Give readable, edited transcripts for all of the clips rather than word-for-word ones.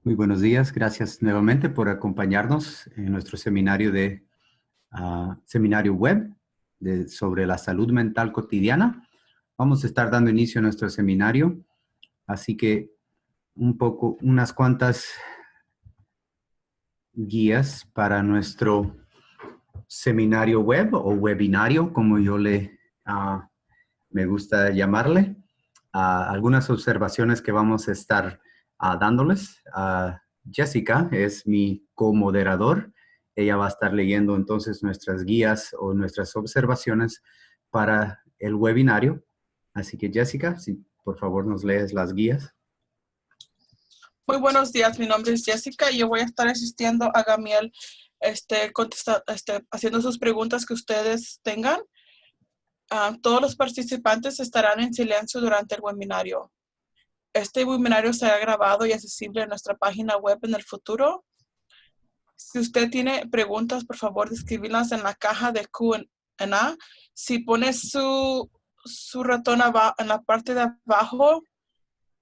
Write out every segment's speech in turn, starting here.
Muy buenos días. Gracias nuevamente por acompañarnos en nuestro seminario seminario web sobre la salud mental cotidiana. Vamos a estar dando inicio a nuestro seminario, así que unas cuantas guías para nuestro seminario web o webinario, como me gusta llamarle. Algunas observaciones que vamos a estar dándoles. Jessica es mi comoderador. Ella va a estar leyendo entonces nuestras guías o nuestras observaciones para el webinario. Así que Jessica, si por favor nos lees las guías. Muy buenos días, mi nombre es Jessica y yo voy a estar asistiendo a Gamiel haciendo sus preguntas que ustedes tengan. Todos los participantes estarán en silencio durante el webinario. Este webinario será grabado y accesible en nuestra página web en el futuro. Si usted tiene preguntas, por favor, escribirlas en la caja de Q&A. Si pone su ratón en la parte de abajo,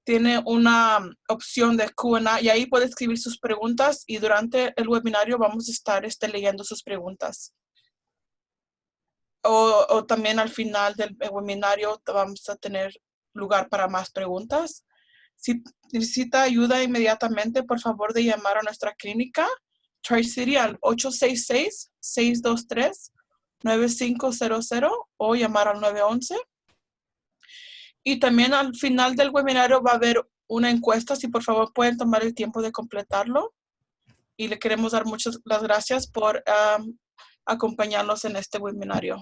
tiene una opción de Q&A y ahí puede escribir sus preguntas y durante el webinario vamos a estar leyendo sus preguntas. O también al final del webinario vamos a tener lugar para más preguntas. Si necesita ayuda inmediatamente, por favor de llamar a nuestra clínica Tri-City al 866-623-9500 o llamar al 911. Y también al final del webinario va a haber una encuesta, si por favor pueden tomar el tiempo de completarlo. Y le queremos dar muchas las gracias por acompañarnos en este webinario.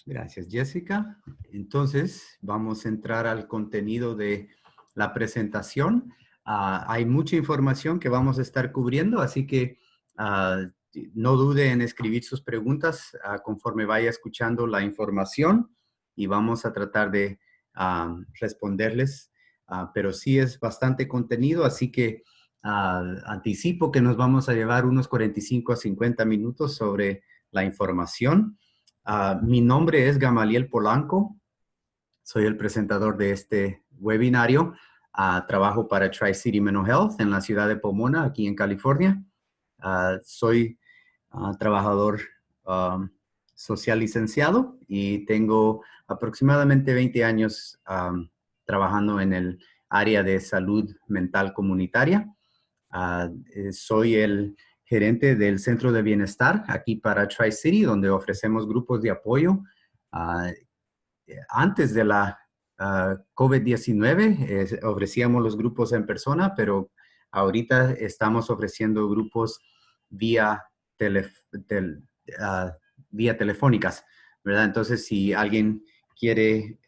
Gracias, Jessica. Entonces, vamos a entrar al contenido de la presentación. Hay mucha información que vamos a estar cubriendo, así que no dude en escribir sus preguntas conforme vaya escuchando la información y vamos a tratar de responderles. Pero sí es bastante contenido, así que anticipo que nos vamos a llevar unos 45 a 50 minutos sobre la información. Mi nombre es Gamaliel Polanco. Soy el presentador de este webinario. Trabajo para Tri-City Mental Health en la ciudad de Pomona, aquí en California. Soy trabajador social licenciado y tengo aproximadamente 20 años trabajando en el área de salud mental comunitaria. Soy el gerente del Centro de Bienestar aquí para Tri-City, donde ofrecemos grupos de apoyo. Antes de la COVID-19 ofrecíamos los grupos en persona, pero ahorita estamos ofreciendo grupos vía telefónicas, ¿verdad? Entonces, si alguien quiere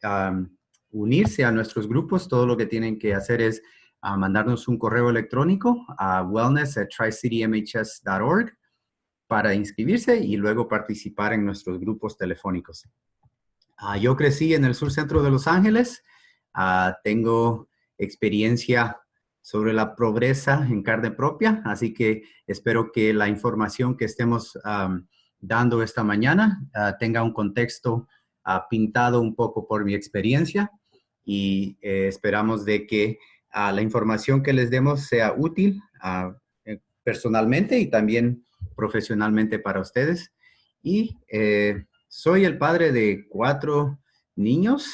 unirse a nuestros grupos, todo lo que tienen que hacer es mandarnos un correo electrónico a wellness@tricitymhs.org para inscribirse y luego participar en nuestros grupos telefónicos. Yo crecí en el sur centro de Los Ángeles. Tengo experiencia sobre la pobreza en carne propia, así que espero que la información que estemos dando esta mañana tenga un contexto pintado un poco por mi experiencia y esperamos de que la información que les demos sea útil personalmente y también profesionalmente para ustedes. Y soy el padre de 4 niños.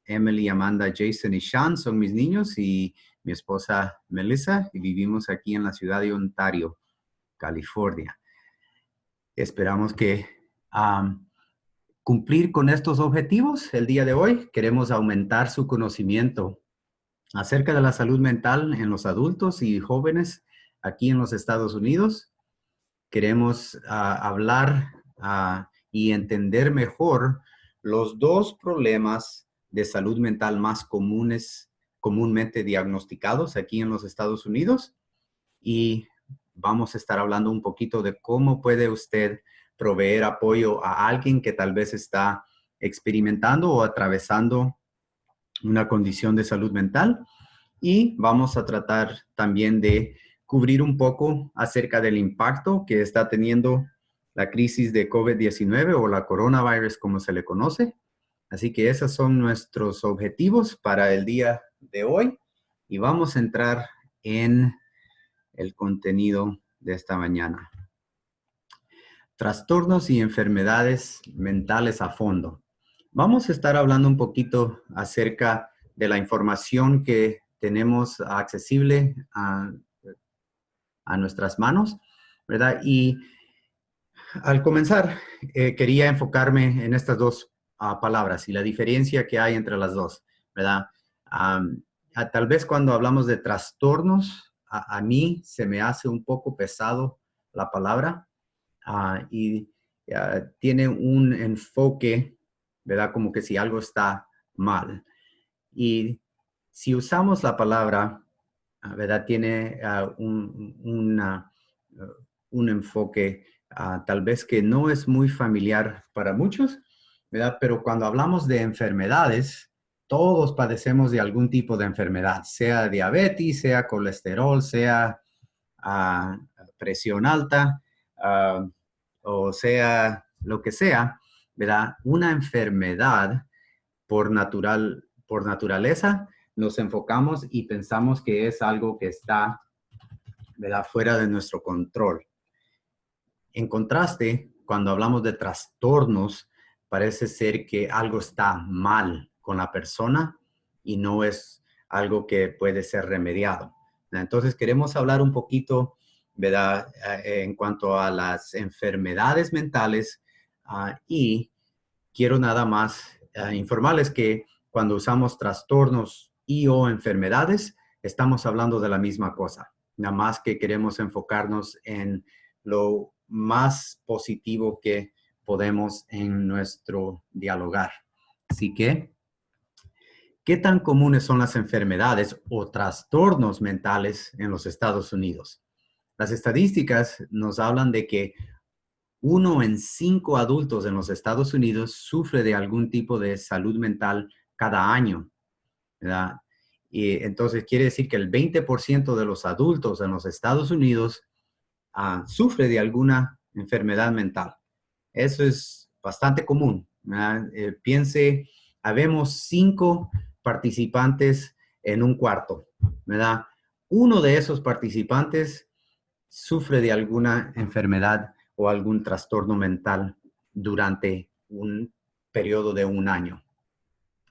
Emily, Amanda, Jason y Sean son mis niños y mi esposa Melissa, y vivimos aquí en la ciudad de Ontario, California. Esperamos que cumplir con estos objetivos el día de hoy. Queremos aumentar su conocimiento acerca de la salud mental en los adultos y jóvenes aquí en los Estados Unidos. Queremos hablar y entender mejor los 2 problemas de salud mental más comúnmente diagnosticados aquí en los Estados Unidos. Y vamos a estar hablando un poquito de cómo puede usted proveer apoyo a alguien que tal vez está experimentando o atravesando una condición de salud mental. Y vamos a tratar también de cubrir un poco acerca del impacto que está teniendo la crisis de COVID-19 o la coronavirus, como se le conoce. Así que esos son nuestros objetivos para el día de hoy. Y vamos a entrar en el contenido de esta mañana. Trastornos y enfermedades mentales a fondo. Vamos a estar hablando un poquito acerca de la información que tenemos accesible a nuestras manos, ¿verdad? Y al comenzar, quería enfocarme en estas dos palabras y la diferencia que hay entre las dos, ¿verdad? Tal vez cuando hablamos de trastornos, a mí se me hace un poco pesado la palabra y tiene un enfoque, ¿verdad? Como que si algo está mal. Y si usamos la palabra, ¿verdad? Tiene un enfoque tal vez que no es muy familiar para muchos, ¿verdad? Pero cuando hablamos de enfermedades, todos padecemos de algún tipo de enfermedad, sea diabetes, sea colesterol, sea presión alta, o sea lo que sea, ¿verdad? Una enfermedad por naturaleza nos enfocamos y pensamos que es algo que está, ¿verdad?, fuera de nuestro control. En contraste, cuando hablamos de trastornos, parece ser que algo está mal con la persona y no es algo que puede ser remediado. Entonces, queremos hablar un poquito, ¿verdad?, en cuanto a las enfermedades mentales y quiero nada más informarles que cuando usamos trastornos y o enfermedades, estamos hablando de la misma cosa. Nada más que queremos enfocarnos en lo más positivo que podemos en nuestro dialogar. Así que, ¿qué tan comunes son las enfermedades o trastornos mentales en los Estados Unidos? Las estadísticas nos hablan de que 1 en 5 adultos en los Estados Unidos sufre de algún tipo de salud mental cada año, ¿verdad? Y entonces quiere decir que el 20% de los adultos en los Estados Unidos sufre de alguna enfermedad mental. Eso es bastante común, ¿verdad? Piense, habemos 5 participantes en un cuarto, ¿verdad? Uno de esos participantes sufre de alguna enfermedad o algún trastorno mental durante un periodo de un año.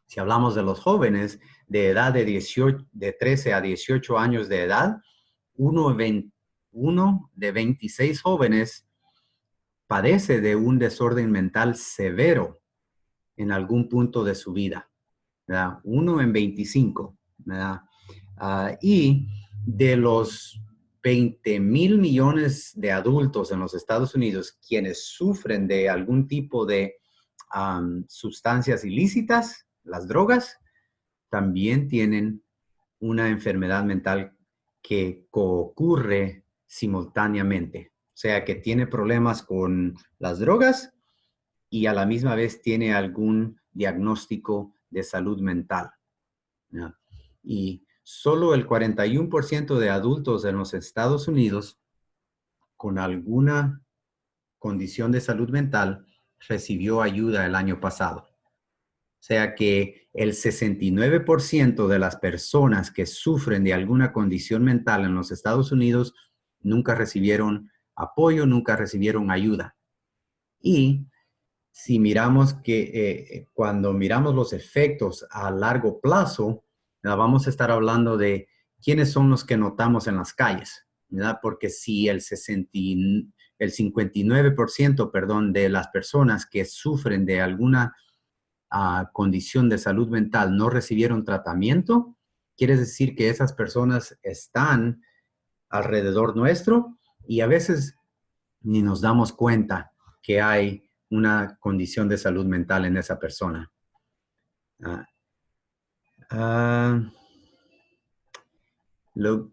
Si hablamos de los jóvenes de edad de 13 a 18 años de edad, uno de 26 jóvenes padece de un desorden mental severo en algún punto de su vida, ¿verdad? 1 en 25, ¿verdad? Y de los 20,000 millones de adultos en los Estados Unidos quienes sufren de algún tipo de sustancias ilícitas, las drogas, también tienen una enfermedad mental que ocurre simultáneamente. O sea, que tiene problemas con las drogas y a la misma vez tiene algún diagnóstico de salud mental, ¿no? Y solo el 41% de adultos en los Estados Unidos con alguna condición de salud mental recibió ayuda el año pasado. O sea que el 69% de las personas que sufren de alguna condición mental en los Estados Unidos nunca recibieron apoyo, nunca recibieron ayuda. Y si miramos que cuando miramos los efectos a largo plazo, vamos a estar hablando de quiénes son los que notamos en las calles, ¿verdad? Porque si el 59%, de las personas que sufren de alguna condición de salud mental no recibieron tratamiento, quiere decir que esas personas están alrededor nuestro y a veces ni nos damos cuenta que hay una condición de salud mental en esa persona.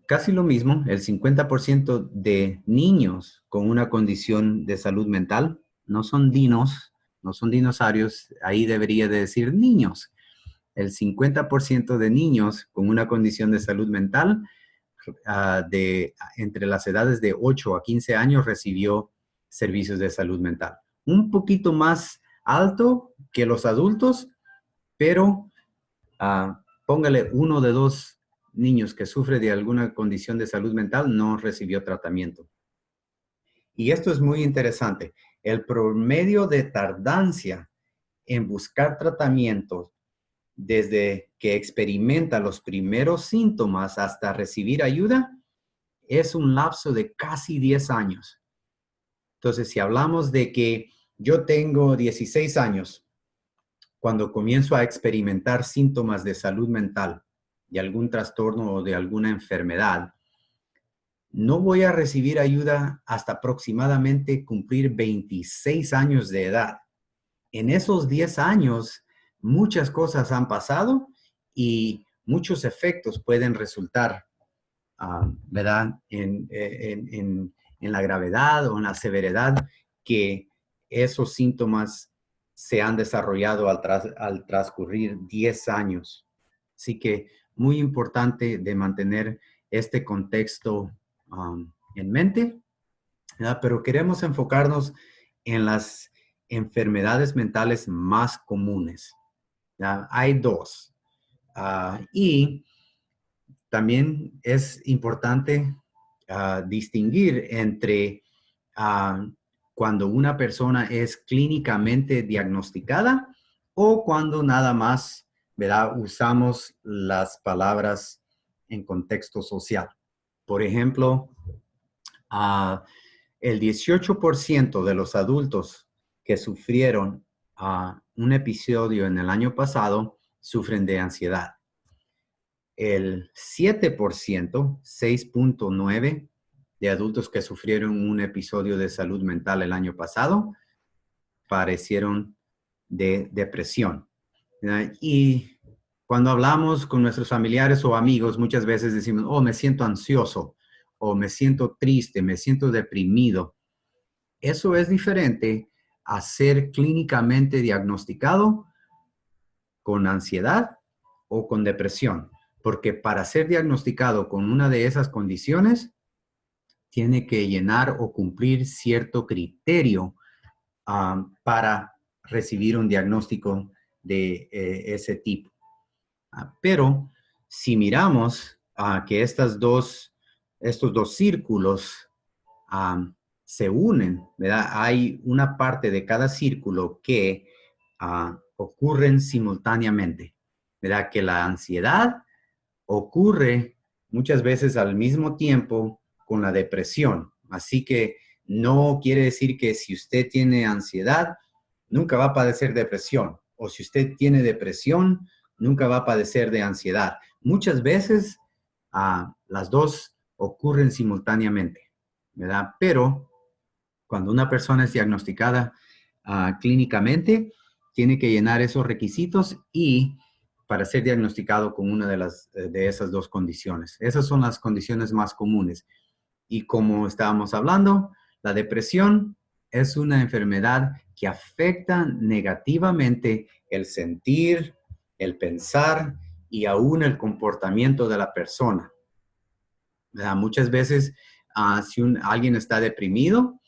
Casi lo mismo, el 50% de niños con una condición de salud mental no son dinos, no son dinosaurios, ahí debería de decir niños. El 50% de niños con una condición de salud mental entre las edades de 8 a 15 años recibió servicios de salud mental. Un poquito más alto que los adultos, pero póngale 1 de 2 niños que sufren de alguna condición de salud mental no recibió tratamiento. Y esto es muy interesante. El promedio de tardancia en buscar tratamiento desde que experimenta los primeros síntomas hasta recibir ayuda es un lapso de casi 10 años. Entonces, si hablamos de que yo tengo 16 años cuando comienzo a experimentar síntomas de salud mental, de algún trastorno o de alguna enfermedad, no voy a recibir ayuda hasta aproximadamente cumplir 26 años de edad. En esos 10 años, muchas cosas han pasado y muchos efectos pueden resultar, ¿verdad? En la gravedad o en la severidad que esos síntomas se han desarrollado al transcurrir 10 años. Así que muy importante de mantener este contexto en mente, ¿verdad? Pero queremos enfocarnos en las enfermedades mentales más comunes, ¿verdad? Hay dos. Y también es importante distinguir entre cuando una persona es clínicamente diagnosticada o cuando nada más, ¿verdad?, usamos las palabras en contexto social. Por ejemplo, el 18% de los adultos que sufrieron un episodio en el año pasado sufren de ansiedad. El 7%, 6.9 de adultos que sufrieron un episodio de salud mental el año pasado padecieron de depresión. Y cuando hablamos con nuestros familiares o amigos, muchas veces decimos, oh, me siento ansioso, o me siento triste, me siento deprimido. Eso es diferente a ser clínicamente diagnosticado con ansiedad o con depresión. Porque para ser diagnosticado con una de esas condiciones, tiene que llenar o cumplir cierto criterio para recibir un diagnóstico de ese tipo. Pero si miramos que estos dos círculos se unen, ¿verdad? Hay una parte de cada círculo que ocurren simultáneamente, ¿verdad? Que la ansiedad ocurre muchas veces al mismo tiempo con la depresión. Así que no quiere decir que si usted tiene ansiedad, nunca va a padecer depresión. O si usted tiene depresión, nunca va a padecer de ansiedad. Muchas veces las dos ocurren simultáneamente, ¿verdad? Pero cuando una persona es diagnosticada clínicamente, tiene que llenar esos requisitos y para ser diagnosticado con una de esas dos condiciones. Esas son las condiciones más comunes. Y como estábamos hablando, la depresión es una enfermedad que afecta negativamente el sentir, el pensar y aún el comportamiento de la persona. Muchas veces, si alguien está deprimido,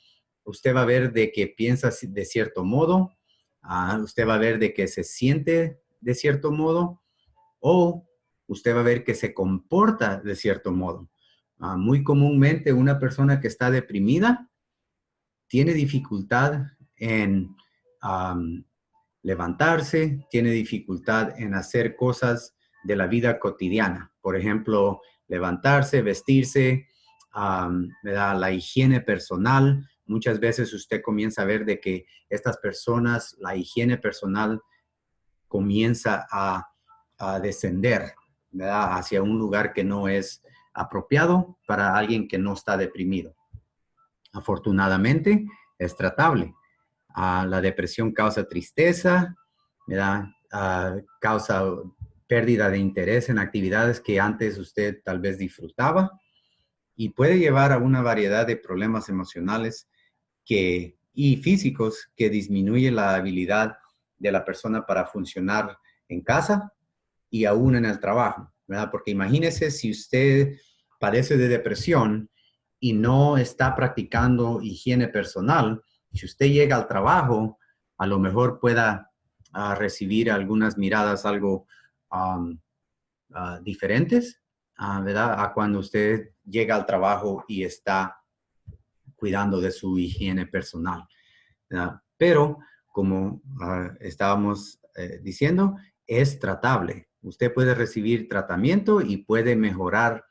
usted va a ver de que piensa de cierto modo, usted va a ver de que se siente de cierto modo, o usted va a ver que se comporta de cierto modo. Muy comúnmente una persona que está deprimida tiene dificultad en levantarse, tiene dificultad en hacer cosas de la vida cotidiana. Por ejemplo, levantarse, vestirse, la higiene personal. Muchas veces usted comienza a ver de que estas personas, la higiene personal comienza a descender, ¿verdad?, hacia un lugar que no es apropiado para alguien que no está deprimido. Afortunadamente, es tratable. La depresión causa tristeza, ¿verdad? Causa pérdida de interés en actividades que antes usted tal vez disfrutaba y puede llevar a una variedad de problemas emocionales y físicos que disminuye la habilidad de la persona para funcionar en casa y aún en el trabajo, ¿verdad? Porque imagínese si usted padece de depresión y no está practicando higiene personal, si usted llega al trabajo, a lo mejor pueda recibir algunas miradas algo diferentes, ¿verdad? A cuando usted llega al trabajo y está cuidando de su higiene personal, ¿verdad? Pero, como estábamos diciendo, es tratable. Usted puede recibir tratamiento y puede mejorar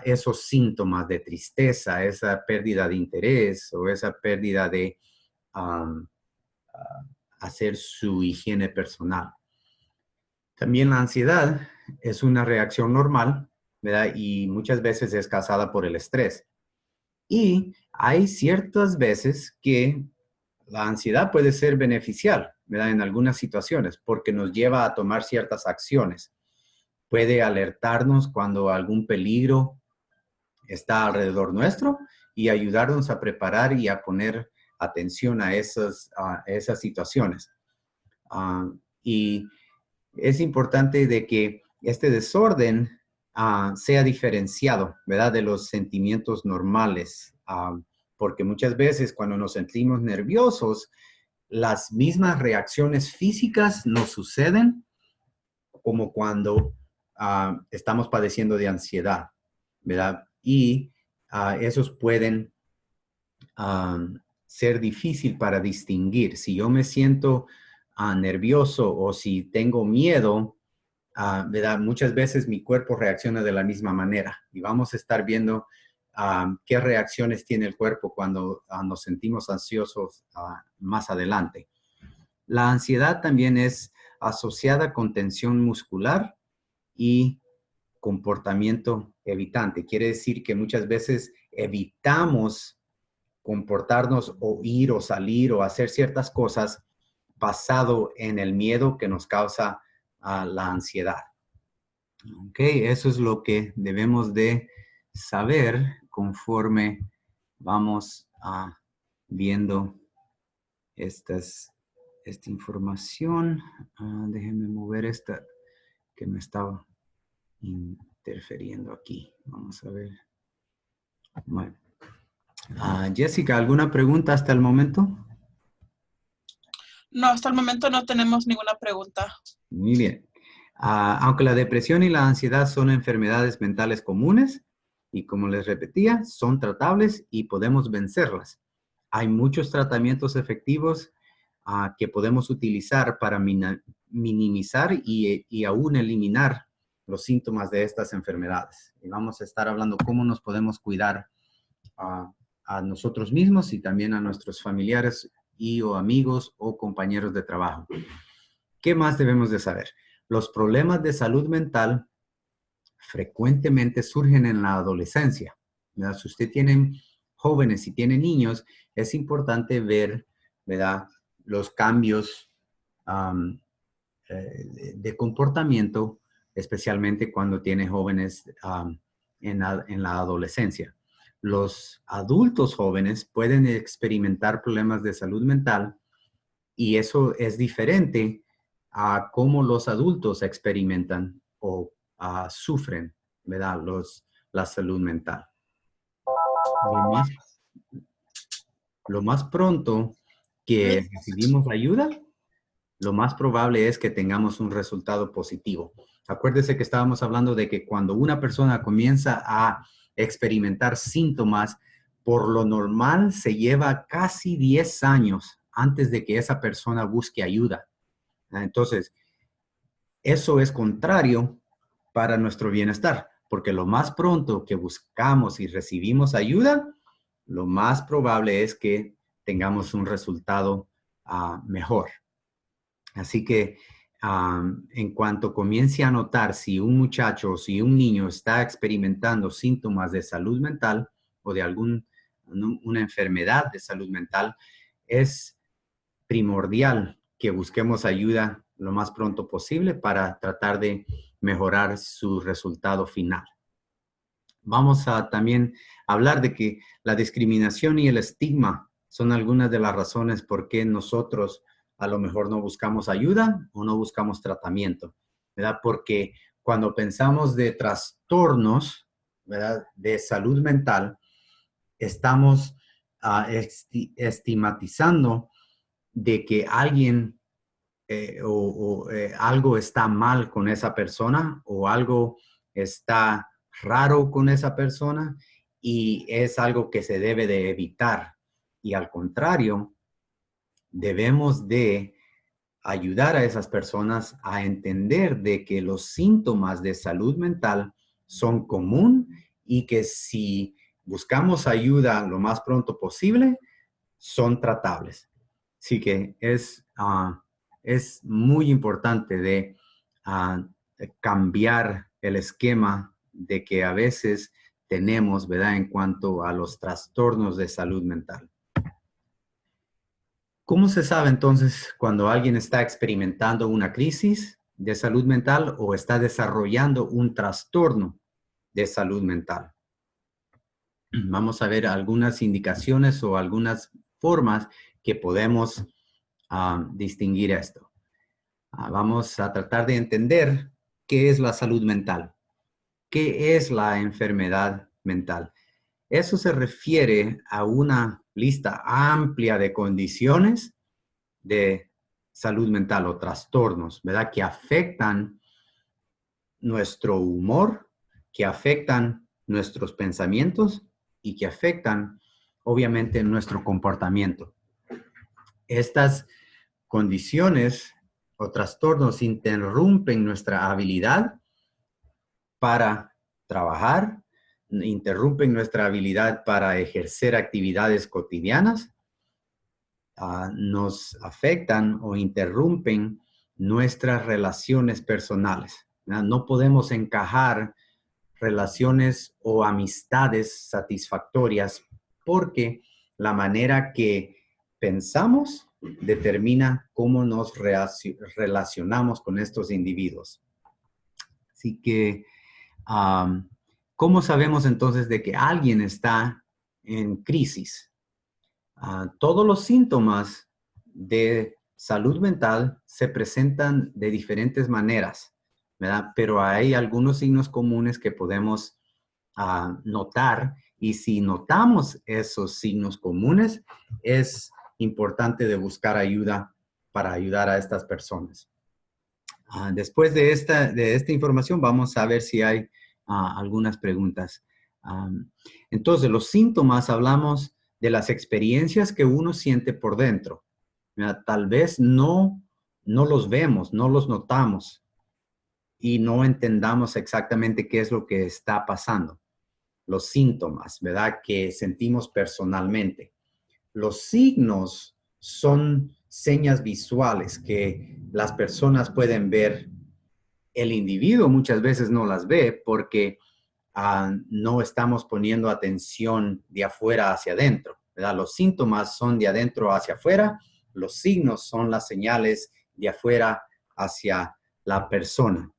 esos síntomas de tristeza, esa pérdida de interés o esa pérdida de um, hacer su higiene personal. También la ansiedad es una reacción normal, ¿verdad? Y muchas veces es causada por el estrés. Y hay ciertas veces que la ansiedad puede ser beneficial, ¿verdad? En algunas situaciones, porque nos lleva a tomar ciertas acciones. Puede alertarnos cuando algún peligro está alrededor nuestro y ayudarnos a preparar y a poner atención a esas situaciones. Y es importante de que este desorden sea diferenciado, ¿verdad? De los sentimientos normales, porque muchas veces cuando nos sentimos nerviosos, las mismas reacciones físicas nos suceden como cuando estamos padeciendo de ansiedad, ¿verdad? Y esos pueden ser difícil para distinguir. Si yo me siento nervioso o si tengo miedo, ¿verdad? Muchas veces mi cuerpo reacciona de la misma manera y vamos a estar viendo qué reacciones tiene el cuerpo cuando nos sentimos ansiosos más adelante. La ansiedad también es asociada con tensión muscular y comportamiento evitante. Quiere decir que muchas veces evitamos comportarnos o ir o salir o hacer ciertas cosas basado en el miedo que nos causa la ansiedad. Ok, eso es lo que debemos de saber conforme vamos viendo esta información. Déjenme mover esta que me estaba interfiriendo aquí. Vamos a ver. Bueno. Jessica, ¿alguna pregunta hasta el momento? No, hasta el momento no tenemos ninguna pregunta. Muy bien. Aunque la depresión y la ansiedad son enfermedades mentales comunes, y como les repetía, son tratables y podemos vencerlas. Hay muchos tratamientos efectivos que podemos utilizar para minimizar y aún eliminar los síntomas de estas enfermedades. Y vamos a estar hablando cómo nos podemos cuidar a nosotros mismos y también a nuestros familiares o amigos o compañeros de trabajo. ¿Qué más debemos de saber? Los problemas de salud mental frecuentemente surgen en la adolescencia, ¿verdad? Si usted tiene jóvenes y tiene niños, es importante ver, ¿verdad?, los cambios de comportamiento, especialmente cuando tiene jóvenes en la adolescencia. Los adultos jóvenes pueden experimentar problemas de salud mental y eso es diferente a cómo los adultos experimentan o sufren, ¿verdad?, la salud mental. Lo más pronto que recibimos ayuda, lo más probable es que tengamos un resultado positivo. Acuérdese que estábamos hablando de que cuando una persona comienza a experimentar síntomas, por lo normal se lleva casi 10 años antes de que esa persona busque ayuda. Entonces, eso es contrario para nuestro bienestar, porque lo más pronto que buscamos y recibimos ayuda, lo más probable es que tengamos un resultado mejor. Así que en cuanto comience a notar si un muchacho o si un niño está experimentando síntomas de salud mental o de una enfermedad de salud mental, es primordial que busquemos ayuda lo más pronto posible para tratar de mejorar su resultado final. Vamos a también hablar de que la discriminación y el estigma son algunas de las razones por qué nosotros a lo mejor no buscamos ayuda o no buscamos tratamiento, ¿verdad? Porque cuando pensamos de trastornos, ¿verdad?, de salud mental, estamos estigmatizando de que alguien algo está mal con esa persona o algo está raro con esa persona y es algo que se debe de evitar. Y al contrario, debemos de ayudar a esas personas a entender de que los síntomas de salud mental son común y que si buscamos ayuda lo más pronto posible, son tratables. Así que es muy importante de cambiar el esquema de que a veces tenemos, ¿verdad?, en cuanto a los trastornos de salud mental. ¿Cómo se sabe entonces cuando alguien está experimentando una crisis de salud mental o está desarrollando un trastorno de salud mental? Vamos a ver algunas indicaciones o algunas formas que podemos distinguir esto. Vamos a tratar de entender qué es la salud mental, qué es la enfermedad mental. Eso se refiere a una lista amplia de condiciones de salud mental o trastornos, ¿verdad?, que afectan nuestro humor, que afectan nuestros pensamientos y que afectan, obviamente, nuestro comportamiento. Estas condiciones o trastornos interrumpen nuestra habilidad para trabajar, interrumpen nuestra habilidad para ejercer actividades cotidianas, nos afectan o interrumpen nuestras relaciones personales, ¿verdad? No podemos encajar relaciones o amistades satisfactorias porque la manera que pensamos determina cómo nos relacionamos con estos individuos. Así que, ¿cómo sabemos entonces de que alguien está en crisis? Todos los síntomas de salud mental se presentan de diferentes maneras, ¿verdad? Pero hay algunos signos comunes que podemos notar, y si notamos esos signos comunes, es importante de buscar ayuda para ayudar a estas personas. Después de esta información, vamos a ver si hay algunas preguntas. Entonces, los síntomas, hablamos de las experiencias que uno siente por dentro. Tal vez no los vemos, no los notamos y no entendamos exactamente qué es lo que está pasando. Los síntomas, ¿verdad?, que sentimos personalmente. Los signos son señas visuales que las personas pueden ver. El individuo muchas veces no las ve porque no estamos poniendo atención de afuera hacia adentro, ¿verdad? Los síntomas son de adentro hacia afuera, los signos son las señales de afuera hacia la persona.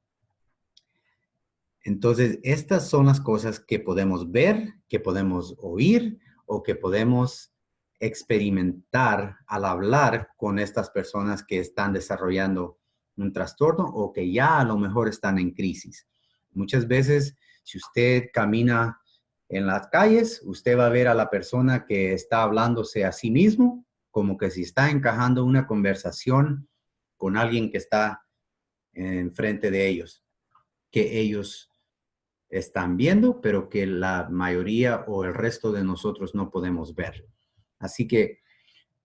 Entonces, estas son las cosas que podemos ver, que podemos oír o que podemos experimentar al hablar con estas personas que están desarrollando un trastorno o que ya a lo mejor están en crisis. Muchas veces, si usted camina en las calles, usted va a ver a la persona que está hablándose a sí mismo, como que si está encajando una conversación con alguien que está enfrente de ellos, que ellos están viendo, pero que la mayoría o el resto de nosotros no podemos ver. Así que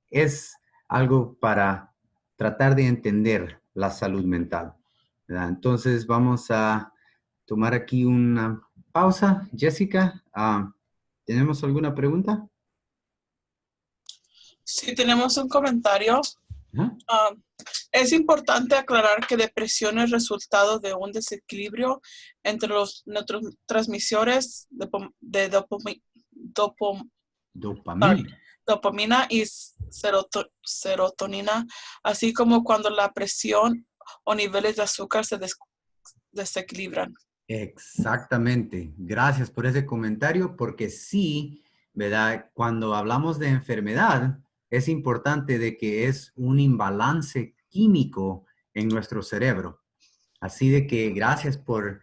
es algo para tratar de entender la salud mental, ¿verdad? Entonces vamos a tomar aquí una pausa. Jessica, ¿tenemos alguna pregunta? Sí, tenemos un comentario. ¿Ah? Es importante aclarar que depresión es resultado de un desequilibrio entre los neurotransmisores de dopamina y serotonina, así como cuando la presión o niveles de azúcar se desequilibran. Exactamente. Gracias por ese comentario, porque sí, ¿verdad? Cuando hablamos de enfermedad, es importante de que es un imbalance químico en nuestro cerebro. Así de que gracias por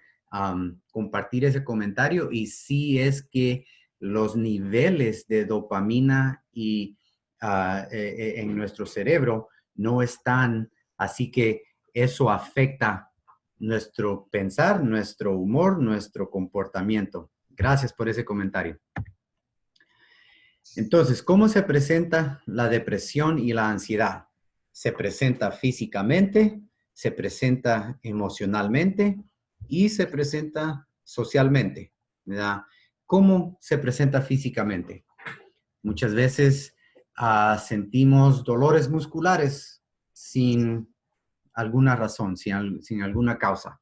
compartir ese comentario. Y sí es que los niveles de dopamina en nuestro cerebro no están, así que eso afecta nuestro pensar, nuestro humor, nuestro comportamiento. Gracias por ese comentario. Entonces, ¿cómo se presenta la depresión y la ansiedad? Se presenta físicamente, se presenta emocionalmente y se presenta socialmente, ¿verdad? ¿Cómo se presenta físicamente? Muchas veces sentimos dolores musculares sin alguna razón, sin alguna causa,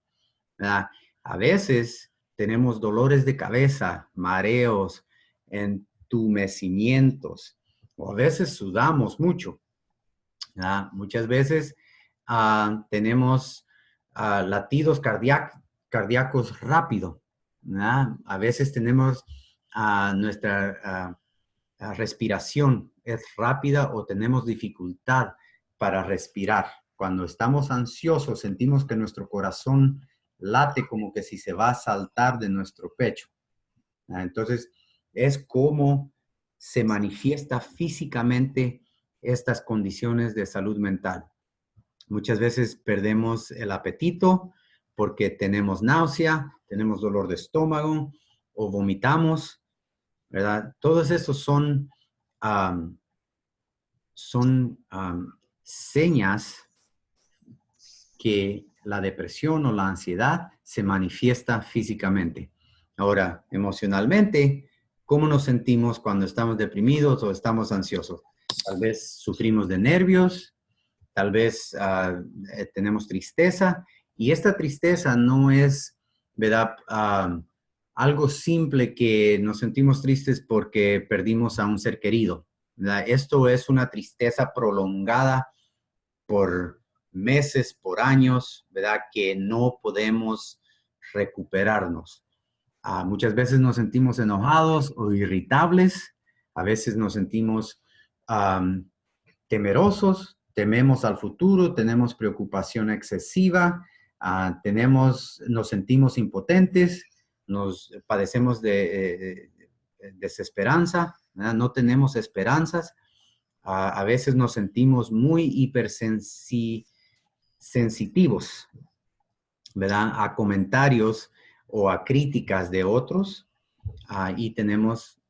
¿verdad? A veces tenemos dolores de cabeza, mareos, entumecimientos, o a veces sudamos mucho, ¿verdad? Muchas veces tenemos latidos cardíacos rápidos, ¿verdad? A veces tenemos nuestra respiración es rápida o tenemos dificultad para respirar. Cuando estamos ansiosos, sentimos que nuestro corazón late como que si se va a saltar de nuestro pecho. Entonces, es como se manifiesta físicamente estas condiciones de salud mental. Muchas veces perdemos el apetito porque tenemos náusea, tenemos dolor de estómago o vomitamos, ¿verdad? Todos esos son señas que la depresión o la ansiedad se manifiesta físicamente. Ahora, emocionalmente, ¿cómo nos sentimos cuando estamos deprimidos o estamos ansiosos? Tal vez sufrimos de nervios, tal vez tenemos tristeza, y esta tristeza no es, ¿verdad? Algo simple que nos sentimos tristes porque perdimos a un ser querido, ¿verdad? Esto es una tristeza prolongada por meses, por años, ¿verdad? Que no podemos recuperarnos. Muchas veces nos sentimos enojados o irritables, a veces nos sentimos temerosos, tememos al futuro, tenemos preocupación excesiva, nos sentimos impotentes, nos padecemos de desesperanza, ¿verdad? No tenemos esperanzas. A veces nos sentimos muy hipersensitivos, ¿verdad? A comentarios o a críticas de otros, y tenemos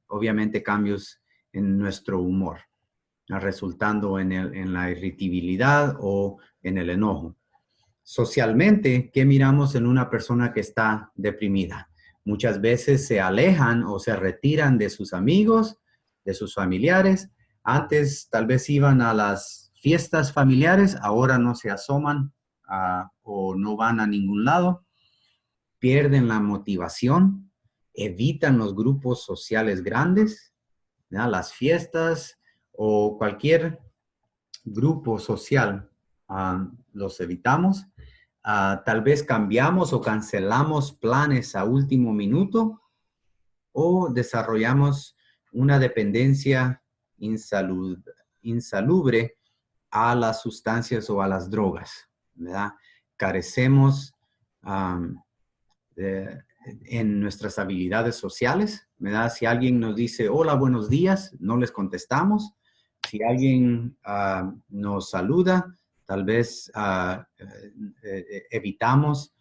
obviamente cambios en nuestro humor, resultando en la irritabilidad o en el enojo. Socialmente, ¿qué miramos en una persona que está deprimida? Muchas veces se alejan o se retiran de sus amigos, de sus familiares. Antes tal vez iban a las fiestas familiares, ahora no se asoman o no van a ningún lado. Pierden la motivación, evitan los grupos sociales grandes, ¿ya? Las fiestas o cualquier grupo social, los evitamos. Tal vez cambiamos o cancelamos planes a último minuto o desarrollamos una dependencia insalubre a las sustancias o a las drogas, ¿verdad? Carecemos en nuestras habilidades sociales, ¿verdad? Si alguien nos dice, hola, buenos días, no les contestamos. Si alguien nos saluda, tal vez evitamos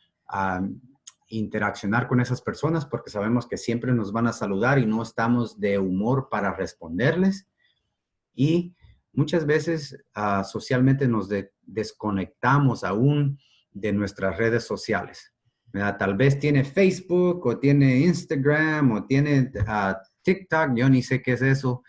interaccionar con esas personas porque sabemos que siempre nos van a saludar y no estamos de humor para responderles. Y muchas veces socialmente nos desconectamos aún de nuestras redes sociales, ¿verdad? Tal vez tiene Facebook o tiene Instagram o tiene TikTok, yo ni sé qué es eso,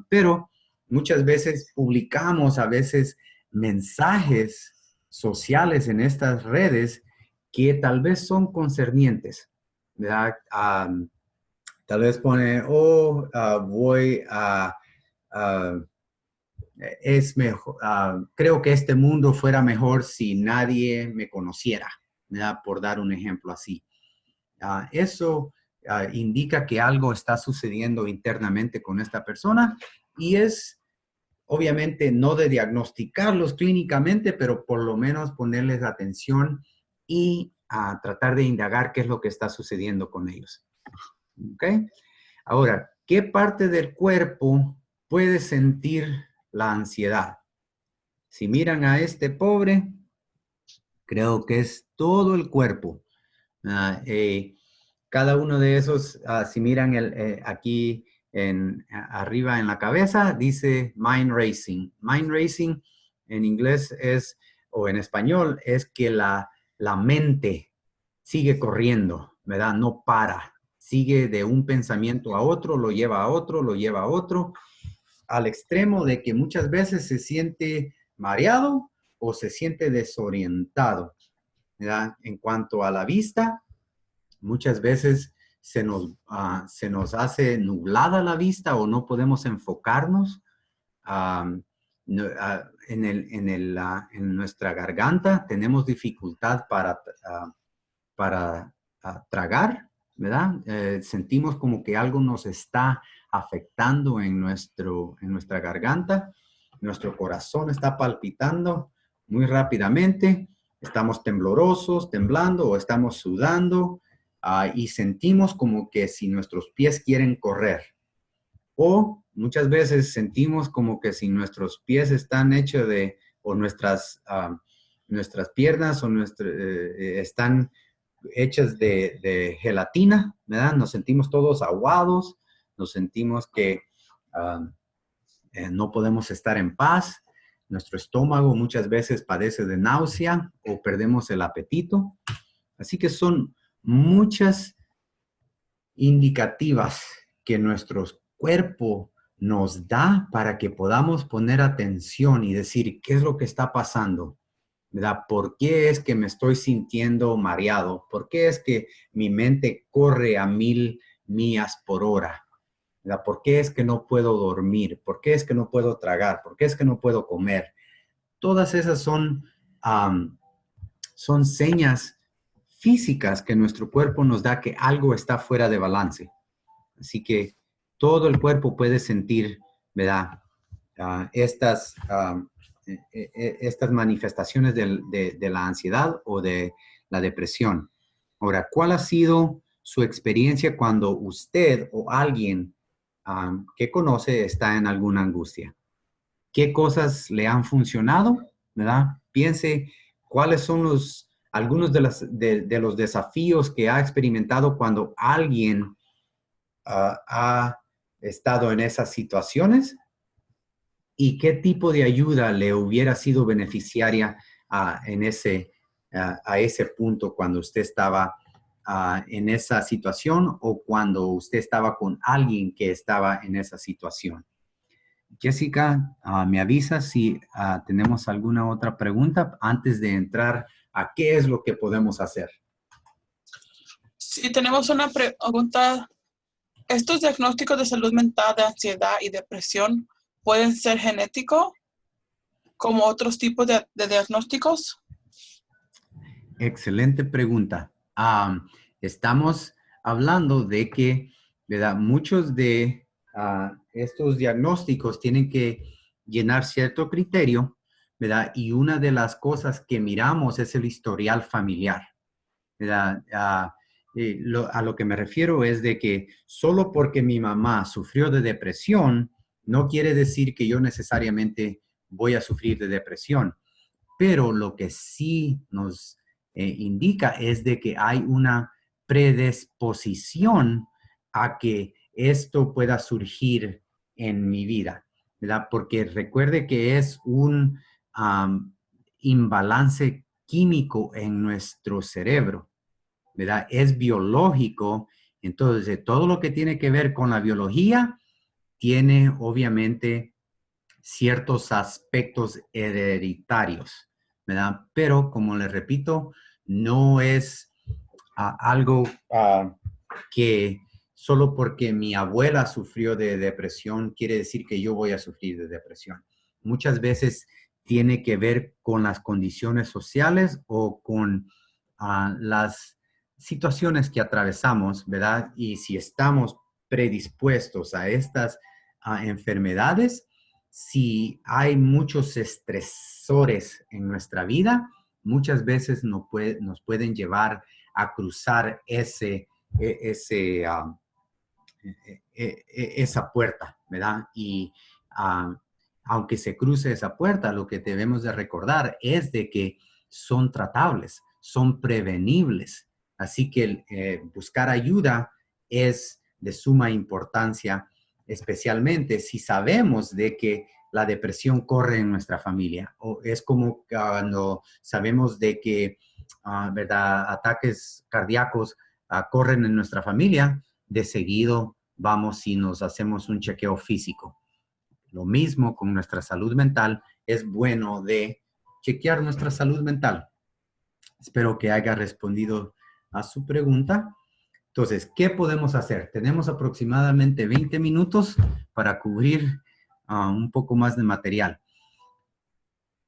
pero muchas veces publicamos a veces mensajes sociales en estas redes que tal vez son concernientes, ¿verdad? Tal vez pone, voy a... es mejor, creo que este mundo fuera mejor si nadie me conociera, ¿verdad? Por dar un ejemplo así. Eso indica que algo está sucediendo internamente con esta persona y es obviamente no de diagnosticarlos clínicamente, pero por lo menos ponerles atención y tratar de indagar qué es lo que está sucediendo con ellos. ¿Ok? Ahora, ¿qué parte del cuerpo puede sentir la ansiedad? Si miran a este pobre, Creo que es todo el cuerpo. Ah, cada uno de esos, si miran aquí arriba en la cabeza, dice mind racing. Mind racing en inglés es, o en español, es que la mente sigue corriendo, ¿verdad? No para. Sigue de un pensamiento a otro, lo lleva a otro, lo lleva a otro, al extremo de que muchas veces se siente mareado o se siente desorientado, ¿verdad? En cuanto a la vista, muchas veces se nos hace nublada la vista o no podemos enfocarnos en nuestra garganta. Tenemos dificultad para tragar, ¿verdad? Sentimos como que algo nos está afectando en nuestra garganta. Nuestro corazón está palpitando muy rápidamente. Estamos temblorosos, temblando o estamos sudando y sentimos como que si nuestros pies quieren correr. O muchas veces sentimos como que si nuestros pies están hechos o nuestras piernas están hechas de gelatina, ¿verdad? Nos sentimos todos aguados, nos sentimos que no podemos estar en paz. Nuestro estómago muchas veces padece de náusea o perdemos el apetito. Así que son muchas indicativas que nuestro cuerpo nos da para que podamos poner atención y decir, ¿qué es lo que está pasando? ¿Verdad? ¿Por qué es que me estoy sintiendo mareado? ¿Por qué es que mi mente corre a 1000 millas por hora? ¿Verdad? ¿Por qué es que no puedo dormir? ¿Por qué es que no puedo tragar? ¿Por qué es que no puedo comer? Todas esas son señas físicas que nuestro cuerpo nos da que algo está fuera de balance. Así que todo el cuerpo puede sentir, ¿verdad? Estas manifestaciones de la ansiedad o de la depresión. Ahora, ¿cuál ha sido su experiencia cuando usted o alguien que conoce está en alguna angustia? ¿Qué cosas le han funcionado? ¿Verdad? Piense cuáles son algunos de los desafíos que ha experimentado cuando alguien ha estado en esas situaciones y qué tipo de ayuda le hubiera sido beneficiaria a ese punto cuando usted estaba en esa situación o cuando usted estaba con alguien que estaba en esa situación. Jessica, me avisa si tenemos alguna otra pregunta antes de entrar a qué es lo que podemos hacer. Sí, tenemos una pregunta. ¿Estos diagnósticos de salud mental, de ansiedad y depresión pueden ser genéticos como otros tipos de diagnósticos? Excelente pregunta. Estamos hablando de que, ¿verdad? Muchos de estos diagnósticos tienen que llenar cierto criterio, ¿verdad? Y una de las cosas que miramos es el historial familiar, ¿verdad? A lo que me refiero es de que solo porque mi mamá sufrió de depresión, no quiere decir que yo necesariamente voy a sufrir de depresión. Pero lo que sí nos indica es de que hay una predisposición a que esto pueda surgir en mi vida, ¿verdad? Porque recuerde que es un imbalance químico en nuestro cerebro, ¿verdad? Es biológico. Entonces, todo lo que tiene que ver con la biología tiene obviamente ciertos aspectos hereditarios, ¿verdad? Pero, como les repito, no es algo que solo porque mi abuela sufrió de depresión quiere decir que yo voy a sufrir de depresión. Muchas veces tiene que ver con las condiciones sociales o con las situaciones que atravesamos, ¿verdad? Y si estamos predispuestos a estas enfermedades, si hay muchos estresores en nuestra vida, muchas veces nos pueden llevar a cruzar esa puerta, ¿verdad? Y aunque se cruce esa puerta, lo que debemos de recordar es de que son tratables, son prevenibles. Así que buscar ayuda es de suma importancia, especialmente si sabemos de que la depresión corre en nuestra familia. O es como cuando sabemos de que, ¿verdad?, ataques cardíacos corren en nuestra familia, de seguido vamos y nos hacemos un chequeo físico. Lo mismo con nuestra salud mental, es bueno de chequear nuestra salud mental. Espero que haya respondido a su pregunta. Entonces, ¿qué podemos hacer? Tenemos aproximadamente 20 minutos para cubrir un poco más de material.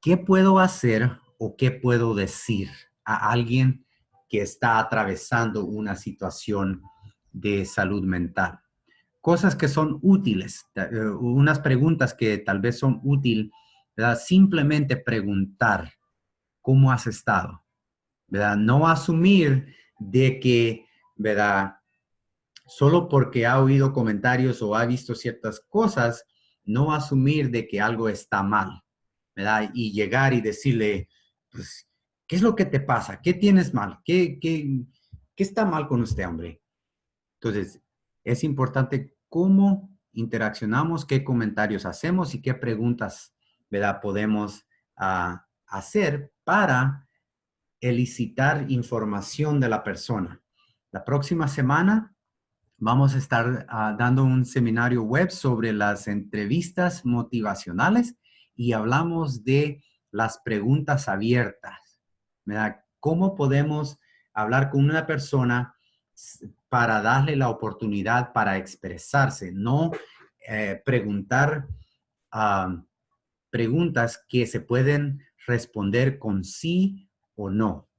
¿Qué puedo hacer o qué puedo decir a alguien que está atravesando una situación de salud mental? Cosas que son útiles, unas preguntas que tal vez son útiles, ¿verdad? Simplemente preguntar, ¿cómo has estado? ¿Verdad? No asumir de que, ¿verdad?, solo porque ha oído comentarios o ha visto ciertas cosas, no asumir de que algo está mal, ¿verdad? Y llegar y decirle, pues, ¿qué es lo que te pasa? ¿Qué tienes mal? ¿Qué está mal con usted, hombre? Entonces, es importante cómo interaccionamos, qué comentarios hacemos y qué preguntas, ¿verdad?, podemos hacer para elicitar información de la persona. La próxima semana vamos a estar dando un seminario web sobre las entrevistas motivacionales y hablamos de las preguntas abiertas, ¿verdad? ¿Cómo podemos hablar con una persona para darle la oportunidad para expresarse? No preguntar preguntas que se pueden responder con sí o no,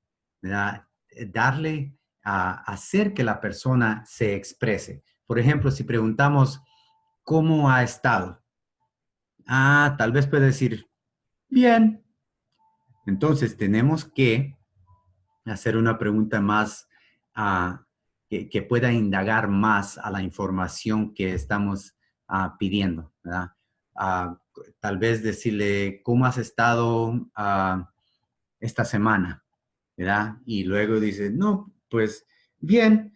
¿verdad? Darle hacer que la persona se exprese. Por ejemplo, si preguntamos, ¿cómo ha estado? Tal vez puede decir, bien. Entonces, tenemos que hacer una pregunta más que pueda indagar más a la información que estamos pidiendo, ¿verdad? Tal vez decirle, ¿cómo has estado esta semana? ¿Verdad? Y luego dice, no, pues bien.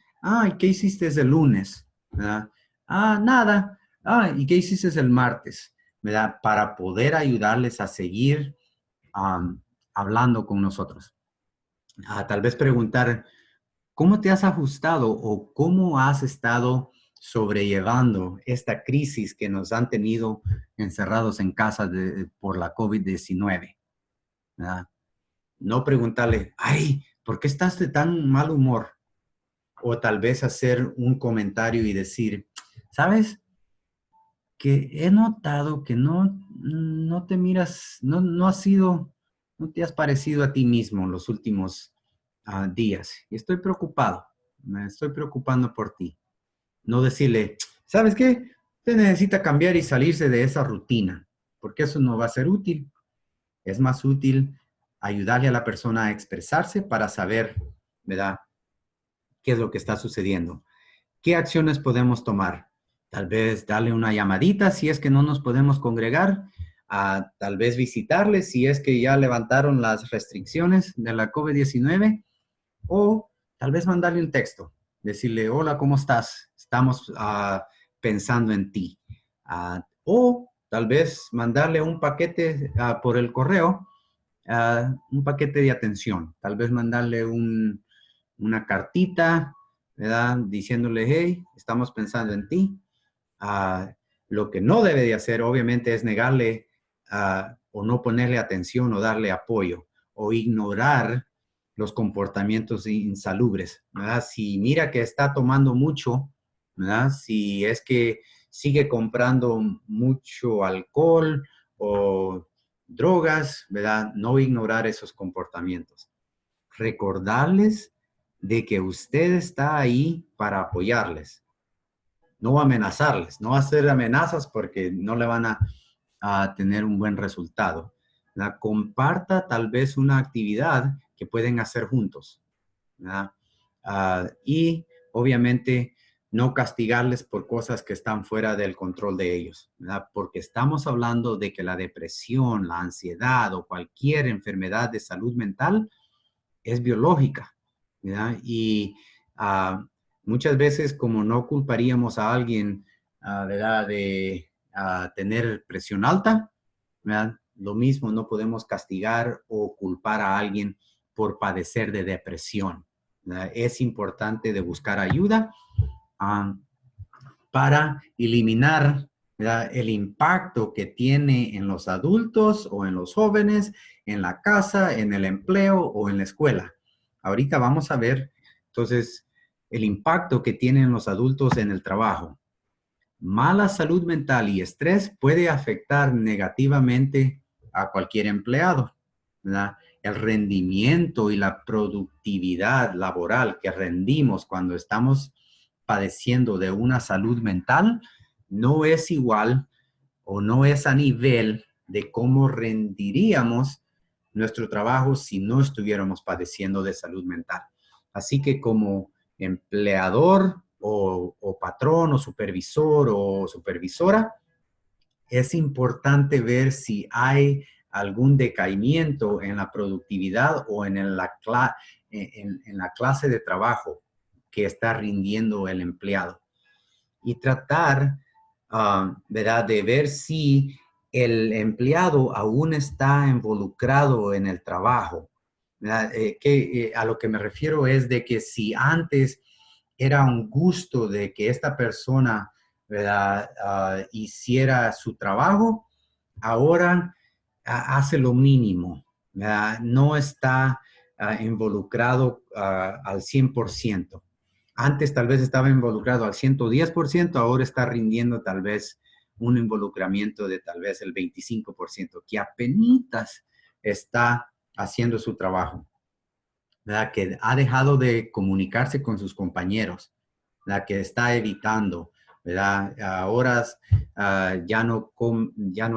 ¿Y qué hiciste el lunes? ¿Verdad? Nada. ¿Y qué hiciste el martes? ¿Verdad? Para poder ayudarles a seguir hablando con nosotros. Tal vez preguntar, ¿cómo te has ajustado o cómo has estado sobrellevando esta crisis que nos han tenido encerrados en casa por la COVID-19? ¿Verdad? No preguntarle, ¿por qué estás de tan mal humor? O tal vez hacer un comentario y decir, ¿sabes? Que he notado que no te miras, no te has parecido a ti mismo los últimos días. Y estoy preocupado, me estoy preocupando por ti. No decirle, ¿sabes qué? Usted necesita cambiar y salirse de esa rutina, porque eso no va a ser útil. Es más útil ayudarle a la persona a expresarse para saber, ¿verdad?, qué es lo que está sucediendo. ¿Qué acciones podemos tomar? Tal vez darle una llamadita si es que no nos podemos congregar, tal vez visitarle si es que ya levantaron las restricciones de la COVID-19, o tal vez mandarle un texto, decirle, hola, ¿cómo estás? Estamos pensando en ti. O tal vez mandarle un paquete por el correo, un paquete de atención, tal vez mandarle una cartita, ¿verdad?, diciéndole, hey, estamos pensando en ti. Lo que no debe de hacer, obviamente, es negarle o no ponerle atención o darle apoyo o ignorar los comportamientos insalubres, ¿verdad? Si mira que está tomando mucho, ¿verdad? Si es que sigue comprando mucho alcohol o drogas, ¿verdad? No ignorar esos comportamientos. Recordarles de que usted está ahí para apoyarles, no amenazarles, no hacer amenazas porque no le van a tener un buen resultado. Comparta tal vez una actividad que pueden hacer juntos, ¿verdad? Y obviamente no castigarles por cosas que están fuera del control de ellos, ¿verdad? Porque estamos hablando de que la depresión, la ansiedad o cualquier enfermedad de salud mental es biológica, ¿verdad? Y muchas veces, como no culparíamos a alguien, ¿verdad?, de tener presión alta, ¿verdad? Lo mismo, no podemos castigar o culpar a alguien por padecer de depresión, ¿verdad? Es importante de buscar ayuda para eliminar, ¿verdad?, el impacto que tiene en los adultos o en los jóvenes, en la casa, en el empleo o en la escuela. Ahorita vamos a ver, entonces, el impacto que tienen los adultos en el trabajo. Mala salud mental y estrés puede afectar negativamente a cualquier empleado, ¿verdad? El rendimiento y la productividad laboral que rendimos cuando estamos padeciendo de una salud mental no es igual o no es a nivel de cómo rendiríamos nuestro trabajo si no estuviéramos padeciendo de salud mental. Así que como empleador o patrón o supervisor o supervisora, es importante ver si hay algún decaimiento en la productividad o en la clase de trabajo que está rindiendo el empleado. Y tratar, ¿verdad?, de ver si el empleado aún está involucrado en el trabajo. A lo que me refiero es de que si antes era un gusto de que esta persona, ¿verdad?, hiciera su trabajo, ahora hace lo mínimo, ¿verdad? No está involucrado al 100%. Antes tal vez estaba involucrado al 110%, ahora está rindiendo tal vez un involucramiento de tal vez el 25%, que apenas está haciendo su trabajo, ¿verdad? Que ha dejado de comunicarse con sus compañeros, ¿verdad? Que está evitando, ¿verdad? Ahora ya no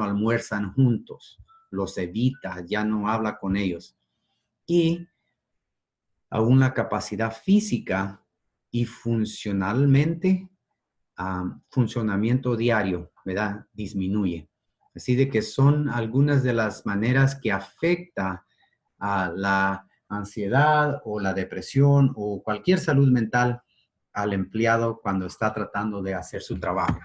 almuerzan juntos, los evita, ya no habla con ellos. Y aún la capacidad física y funcionalmente, funcionamiento diario, ¿verdad?, disminuye. Así de que son algunas de las maneras que afecta a la ansiedad o la depresión o cualquier salud mental al empleado cuando está tratando de hacer su trabajo.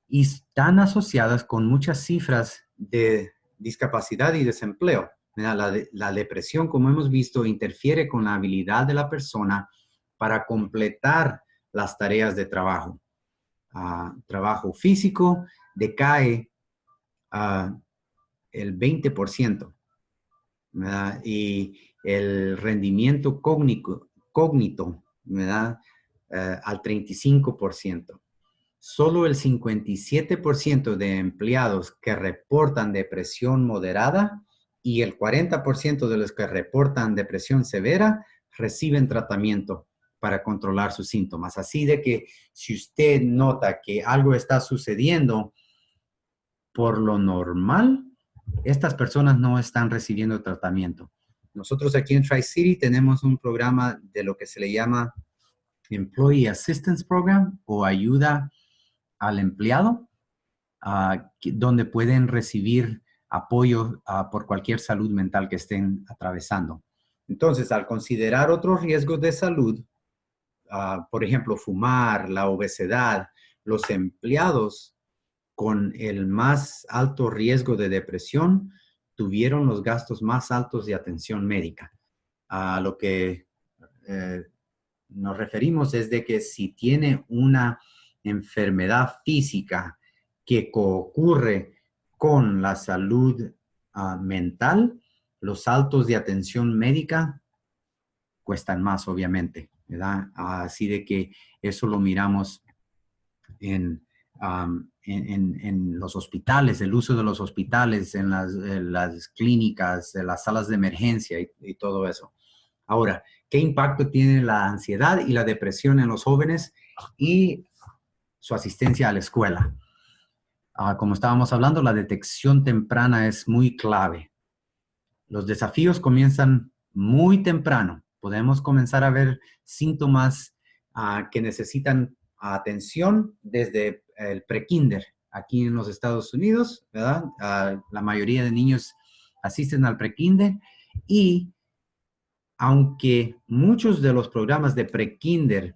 Y están asociadas con muchas cifras de discapacidad y desempleo. La depresión, como hemos visto, interfiere con la habilidad de la persona para completar las tareas de trabajo. Trabajo físico decae el 20%, ¿verdad? Y el rendimiento cógnito, ¿verdad?, al 35%. Solo el 57% de empleados que reportan depresión moderada y el 40% de los que reportan depresión severa reciben tratamiento para controlar sus síntomas. Así de que si usted nota que algo está sucediendo, por lo normal, estas personas no están recibiendo tratamiento. Nosotros aquí en Tri-City tenemos un programa de lo que se le llama Employee Assistance Program o ayuda al empleado, donde pueden recibir apoyo por cualquier salud mental que estén atravesando. Entonces, al considerar otros riesgos de salud, por ejemplo, fumar, la obesidad, los empleados con el más alto riesgo de depresión tuvieron los gastos más altos de atención médica. A lo que nos referimos es de que si tiene una enfermedad física que ocurre con la salud mental, los altos de atención médica cuestan más, obviamente, ¿verdad? Así de que eso lo miramos en los hospitales, el uso de los hospitales, en las clínicas, en las salas de emergencia y todo eso. Ahora, ¿qué impacto tiene la ansiedad y la depresión en los jóvenes y su asistencia a la escuela? Como estábamos hablando, la detección temprana es muy clave. Los desafíos comienzan muy temprano podemos comenzar a ver síntomas que necesitan atención desde el prekinder. Aquí en los Estados Unidos, ¿verdad? La mayoría de niños asisten al prekinder y aunque muchos de los programas de prekinder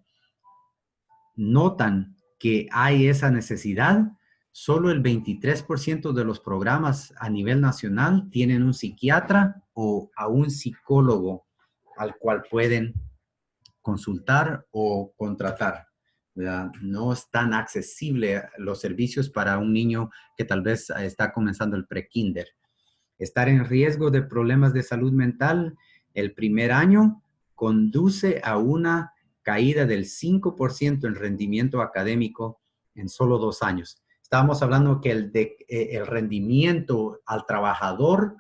notan que hay esa necesidad, solo el 23% de los programas a nivel nacional tienen un psiquiatra o a un psicólogo al cual pueden consultar o contratar, ¿verdad? No es tan accesible los servicios para un niño que tal vez está comenzando el prekinder. Estar en riesgo de problemas de salud mental el primer año conduce a una caída del 5% en rendimiento académico en solo 2 años. Estábamos hablando que el rendimiento al trabajador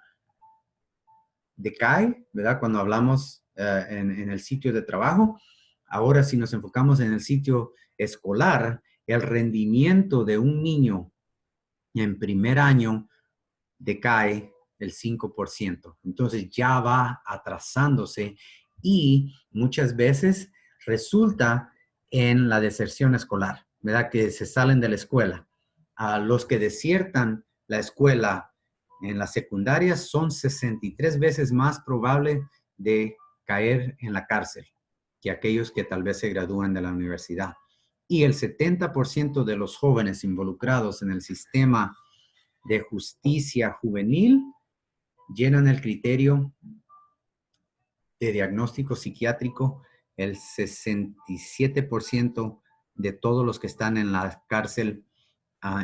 decae, ¿verdad? Cuando hablamos en el sitio de trabajo. Ahora, si nos enfocamos en el sitio escolar, el rendimiento de un niño en primer año decae el 5%. Entonces ya va atrasándose y muchas veces resulta en la deserción escolar, ¿verdad? Que se salen de la escuela. A los que desiertan la escuela en la secundaria son 63 veces más probable de caer en la cárcel que aquellos que tal vez se gradúan de la universidad. Y el 70% de los jóvenes involucrados en el sistema de justicia juvenil llenan el criterio de diagnóstico psiquiátrico. El 67% de todos los que están en la cárcel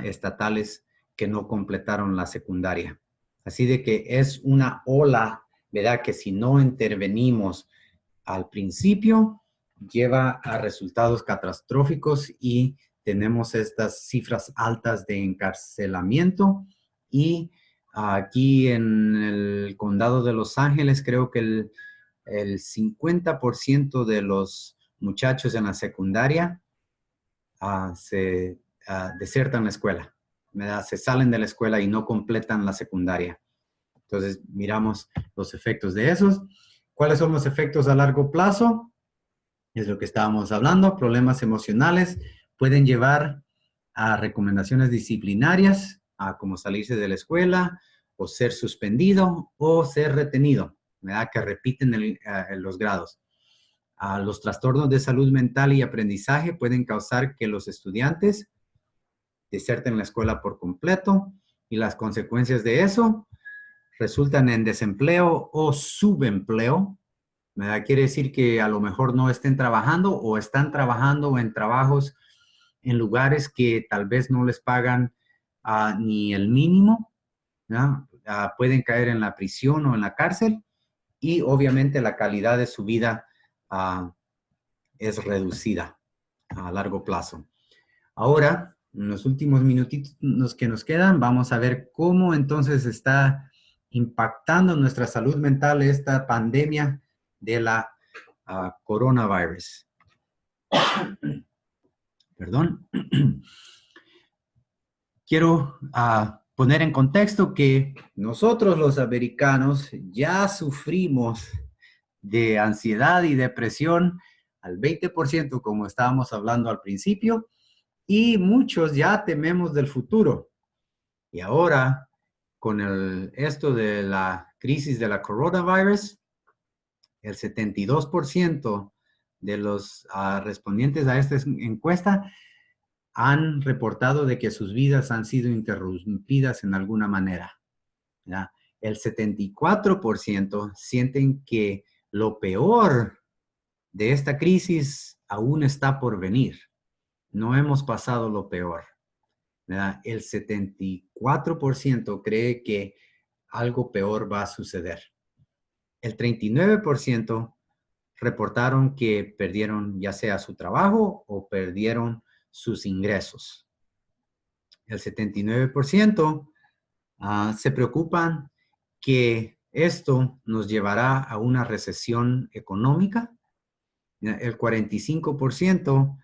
estatales que no completaron la secundaria. Así de que es una ola, ¿verdad? Que si no intervenimos al principio, lleva a resultados catastróficos y tenemos estas cifras altas de encarcelamiento. Y aquí en el condado de Los Ángeles, creo que el 50% de los muchachos en la secundaria se desertan la escuela, ¿verdad? Se salen de la escuela y no completan la secundaria. Entonces, miramos los efectos de esos. ¿Cuáles son los efectos a largo plazo? Es lo que estábamos hablando. Problemas emocionales pueden llevar a recomendaciones disciplinarias, como salirse de la escuela, o ser suspendido, o ser retenido, ¿verdad? Que repiten los grados. Los trastornos de salud mental y aprendizaje pueden causar que los estudiantes deserten la escuela por completo, y las consecuencias de eso resultan en desempleo o subempleo, ¿verdad? Quiere decir que a lo mejor no estén trabajando o están trabajando en trabajos en lugares que tal vez no les pagan ni el mínimo, ¿no? Pueden caer en la prisión o en la cárcel, y obviamente la calidad de su vida es reducida a largo plazo. Ahora, en los últimos minutitos que nos quedan, vamos a ver cómo entonces está impactando nuestra salud mental esta pandemia de la coronavirus. Perdón. Quiero poner en contexto que nosotros los americanos ya sufrimos de ansiedad y depresión al 20%, como estábamos hablando al principio, y muchos ya tememos del futuro. Y ahora, con esto de la crisis de la coronavirus, el 72% de los respondientes a esta encuesta han reportado de que sus vidas han sido interrumpidas en alguna manera, ¿ya? El 74% sienten que lo peor de esta crisis aún está por venir. No hemos pasado lo peor, ¿verdad? El 74% cree que algo peor va a suceder. El 39% reportaron que perdieron ya sea su trabajo o perdieron sus ingresos. El 79% se preocupan que esto nos llevará a una recesión económica. El 45%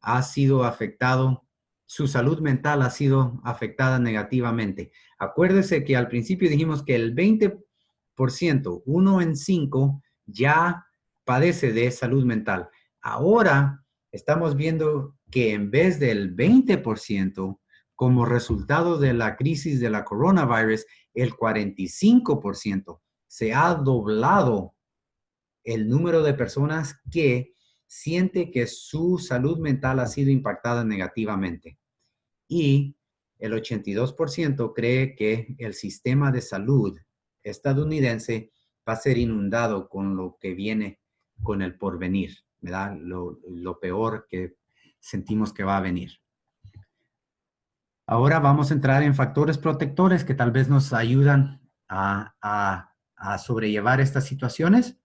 ha sido afectado, su salud mental ha sido afectada negativamente. Acuérdese que al principio dijimos que el 20%, 1 en 5, ya padece de salud mental. Ahora estamos viendo que en vez del 20%, como resultado de la crisis de la coronavirus, el 45% se ha doblado el número de personas que siente que su salud mental ha sido impactada negativamente. Y el 82% cree que el sistema de salud estadounidense va a ser inundado con lo que viene con el porvenir, ¿verdad? Lo peor que sentimos que va a venir. Ahora vamos a entrar en factores protectores que tal vez nos ayudan a sobrellevar estas situaciones.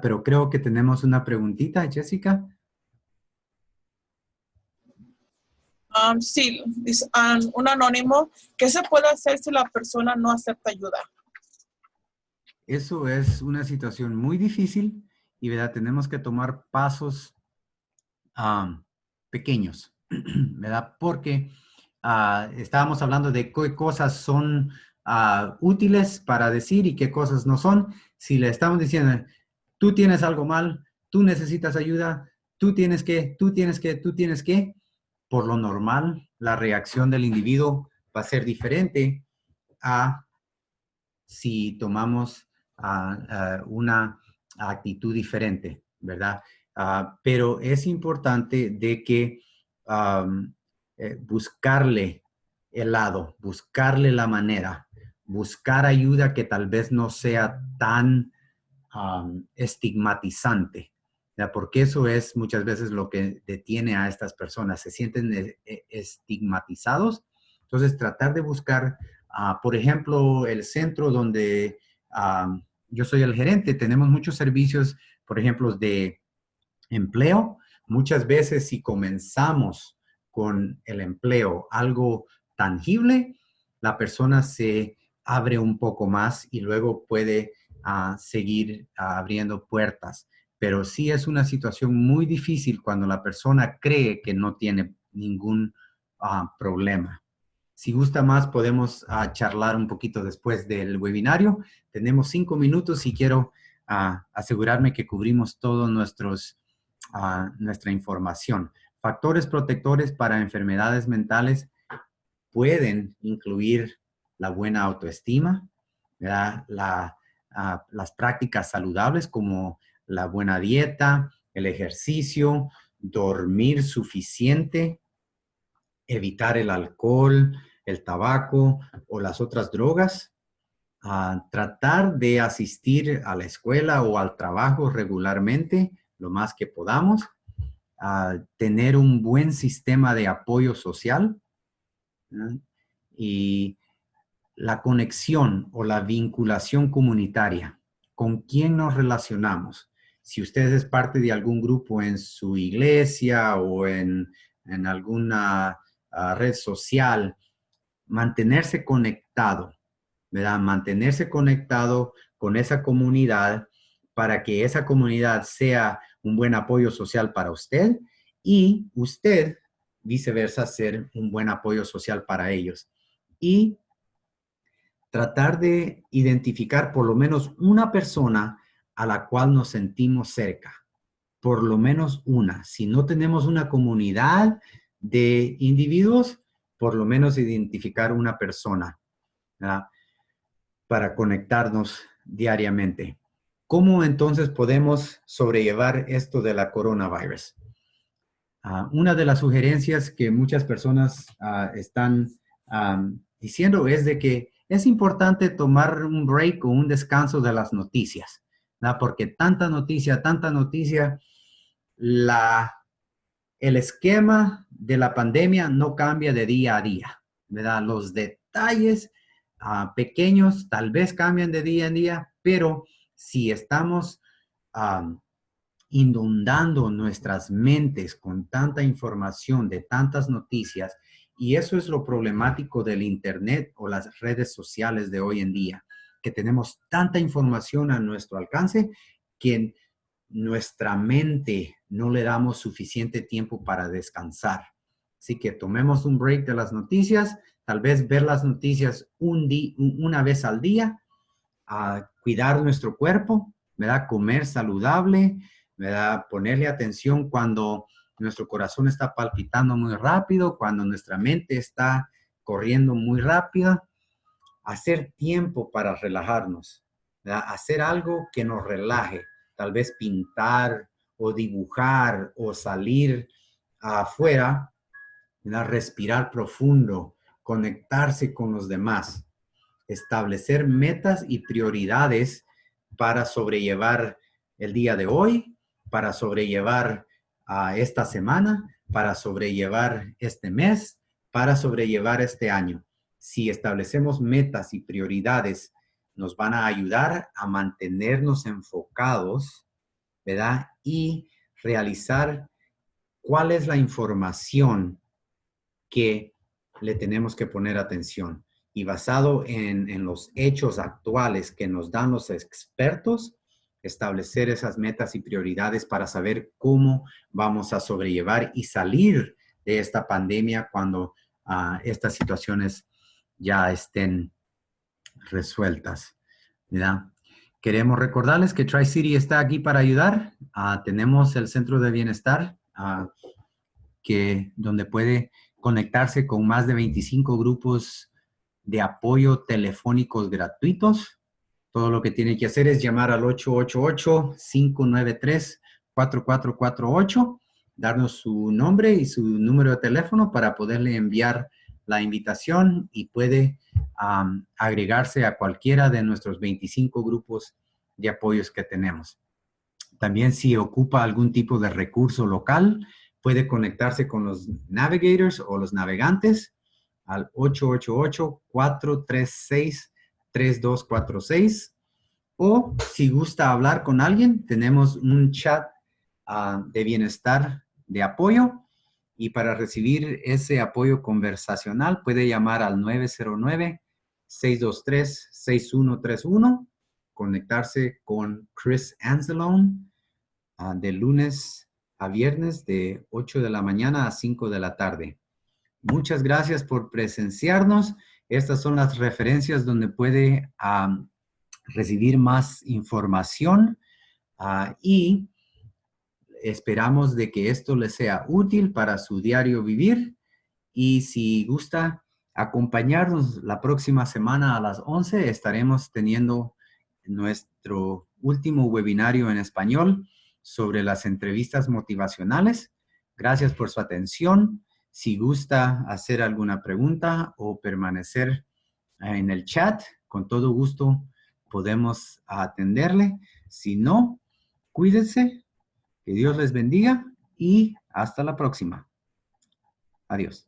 Pero creo que tenemos una preguntita, Jessica. Sí, dice, un anónimo, ¿qué se puede hacer si la persona no acepta ayuda? Eso es una situación muy difícil y, ¿verdad? Tenemos que tomar pasos pequeños, ¿verdad? Porque estábamos hablando de qué cosas son útiles para decir y qué cosas no son. Si le estamos diciendo, tú tienes algo mal, tú necesitas ayuda, tú tienes que, por lo normal, la reacción del individuo va a ser diferente a si tomamos una actitud diferente, ¿verdad? Pero es importante de que buscarle el lado, buscarle la manera, buscar ayuda que tal vez no sea tan estigmatizante, ¿ya? Porque eso es muchas veces lo que detiene a estas personas, se sienten estigmatizados. Entonces, tratar de buscar, por ejemplo, el centro donde yo soy el gerente, tenemos muchos servicios, por ejemplo, de empleo. Muchas veces si comenzamos con el empleo, algo tangible, la persona se abre un poco más y luego puede seguir abriendo puertas. Pero sí es una situación muy difícil cuando la persona cree que no tiene ningún problema. Si gusta más, podemos charlar un poquito después del webinario. Tenemos 5 minutos y quiero asegurarme que cubrimos todos nuestra información. Factores protectores para enfermedades mentales pueden incluir la buena autoestima, las prácticas saludables como la buena dieta, el ejercicio, dormir suficiente, evitar el alcohol, el tabaco o las otras drogas, tratar de asistir a la escuela o al trabajo regularmente, lo más que podamos, tener un buen sistema de apoyo social, ¿no? Y la conexión o la vinculación comunitaria. ¿Con quién nos relacionamos? Si usted es parte de algún grupo en su iglesia o en alguna red social, mantenerse conectado, ¿verdad? Mantenerse conectado con esa comunidad para que esa comunidad sea un buen apoyo social para usted y usted, viceversa, ser un buen apoyo social para ellos. Y tratar de identificar por lo menos una persona a la cual nos sentimos cerca. Por lo menos una. Si no tenemos una comunidad de individuos, por lo menos identificar una persona, ¿verdad? Para conectarnos diariamente. ¿Cómo entonces podemos sobrellevar esto de la coronavirus? Una de las sugerencias que muchas personas están diciendo es de que es importante tomar un break o un descanso de las noticias, ¿verdad? Porque tanta noticia, el esquema de la pandemia no cambia de día a día, ¿verdad? Los detalles pequeños tal vez cambian de día en día, pero si estamos inundando nuestras mentes con tanta información de tantas noticias, y eso es lo problemático del Internet o las redes sociales de hoy en día, que tenemos tanta información a nuestro alcance que nuestra mente no le damos suficiente tiempo para descansar. Así que tomemos un break de las noticias, tal vez ver las noticias una vez al día, cuidar nuestro cuerpo, ¿verdad? Comer saludable, ¿verdad? Ponerle atención cuando nuestro corazón está palpitando muy rápido, cuando nuestra mente está corriendo muy rápida. Hacer tiempo para relajarnos, ¿verdad? Hacer algo que nos relaje, tal vez pintar o dibujar o salir afuera, ¿verdad? Respirar profundo, conectarse con los demás, establecer metas y prioridades para sobrellevar el día de hoy, para sobrellevar esta semana, para sobrellevar este mes, para sobrellevar este año. Si establecemos metas y prioridades, nos van a ayudar a mantenernos enfocados, ¿verdad? Y realizar cuál es la información que le tenemos que poner atención. Y basado en los hechos actuales que nos dan los expertos, establecer esas metas y prioridades para saber cómo vamos a sobrellevar y salir de esta pandemia cuando estas situaciones ya estén resueltas, ¿verdad? Queremos recordarles que Tri-City está aquí para ayudar. Tenemos el Centro de Bienestar, donde puede conectarse con más de 25 grupos de apoyo telefónicos gratuitos. Todo lo que tiene que hacer es llamar al 888-593-4448, darnos su nombre y su número de teléfono para poderle enviar la invitación y puede agregarse a cualquiera de nuestros 25 grupos de apoyos que tenemos. También si ocupa algún tipo de recurso local, puede conectarse con los navigators o los navegantes al 888-436-3246. O si gusta hablar con alguien, tenemos un chat de bienestar de apoyo. Y para recibir ese apoyo conversacional, puede llamar al 909-623-6131, conectarse con Chris Anzalone de lunes a viernes de 8 de la mañana a 5 de la tarde. Muchas gracias por presenciarnos. Estas son las referencias donde puede recibir más información y esperamos de que esto les sea útil para su diario vivir. Y si gusta acompañarnos la próxima semana a las 11, estaremos teniendo nuestro último webinario en español sobre las entrevistas motivacionales. Gracias por su atención. Si gusta hacer alguna pregunta o permanecer en el chat, con todo gusto podemos atenderle. Si no, cuídense, que Dios les bendiga y hasta la próxima. Adiós.